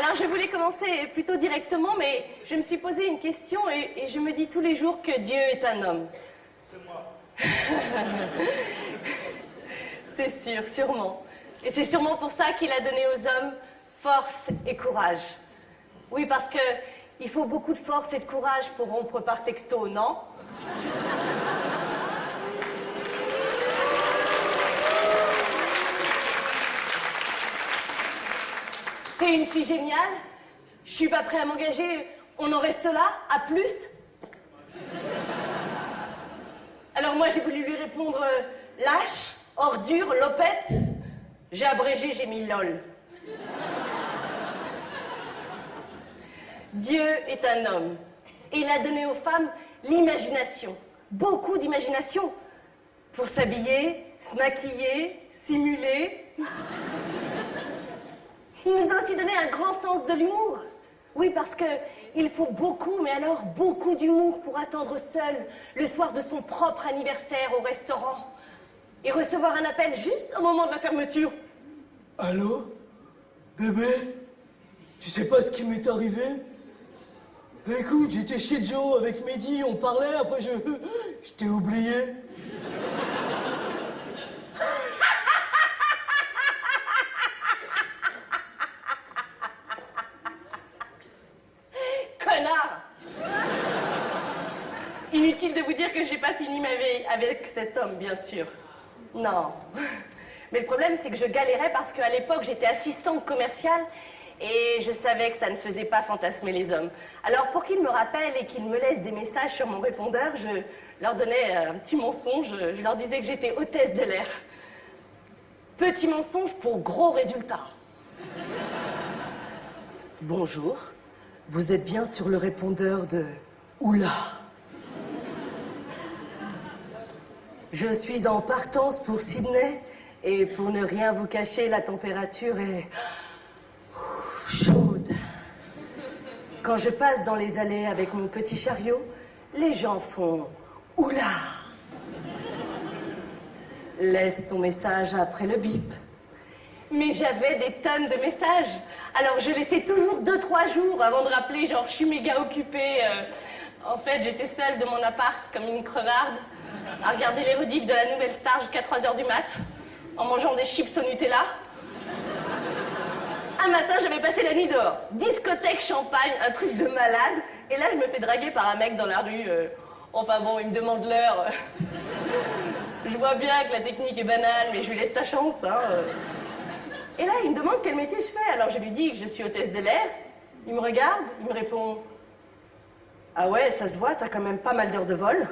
Alors je voulais commencer plutôt directement, mais je me suis posé une question et je me dis tous les jours que Dieu est un homme. C'est moi. C'est sûr, sûrement. Et c'est sûrement pour ça qu'il a donné aux hommes force et courage. Oui, parce que il faut beaucoup de force et de courage pour rompre par texto, non? T'es une fille géniale, je suis pas prêt à m'engager, on en reste là, à plus. Alors moi j'ai voulu lui répondre lâche, ordure, lopette. J'ai abrégé, j'ai mis lol. Dieu est un homme et il a donné aux femmes l'imagination, beaucoup d'imagination, pour s'habiller, se maquiller, simuler. Il nous a aussi donné un grand sens de l'humour. Oui, parce qu'il faut beaucoup, mais alors beaucoup d'humour pour attendre seul le soir de son propre anniversaire au restaurant et recevoir un appel juste au moment de la fermeture. Allô? Bébé? Tu sais pas ce qui m'est arrivé? Écoute, j'étais chez Joe avec Mehdi, on parlait, après je t'ai oublié. Connard! Inutile de vous dire que j'ai pas fini ma vie avec cet homme, bien sûr. Non. Mais le problème, c'est que je galérais parce qu'à l'époque, j'étais assistante commerciale et je savais que ça ne faisait pas fantasmer les hommes. Alors, pour qu'ils me rappellent et qu'ils me laissent des messages sur mon répondeur, je leur donnais un petit mensonge. Je leur disais que j'étais hôtesse de l'air. Petit mensonge pour gros résultats. Bonjour, vous êtes bien sur le répondeur de Oula. Je suis en partance pour Sydney et pour ne rien vous cacher, la température est chaude. Quand je passe dans les allées avec mon petit chariot, les gens font Oula. Laisse ton message après le bip. Mais j'avais des tonnes de messages. Alors je laissais toujours 2-3 jours avant de rappeler, genre je suis méga occupée. En fait, j'étais seule de mon appart comme une crevarde à regarder les rediffs de la Nouvelle Star jusqu'à 3h du mat, en mangeant des chips au Nutella. Un matin, j'avais passé la nuit dehors. Discothèque, champagne, un truc de malade. Et là, je me fais draguer par un mec dans la rue. Enfin bon, il me demande l'heure. Je vois bien que la technique est banale, mais je lui laisse sa chance, hein. Et là, il me demande quel métier je fais. Alors je lui dis que je suis hôtesse de l'air. Il me regarde, il me répond « Ah ouais, ça se voit, t'as quand même pas mal d'heures de vol. »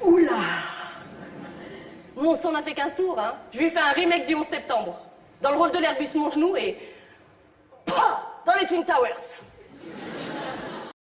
Oula! Mon son n'a fait 15 tours, hein. Je lui ai fait un remake du 11 septembre. Dans le rôle de l'Airbus mon genou et... Dans les Twin Towers.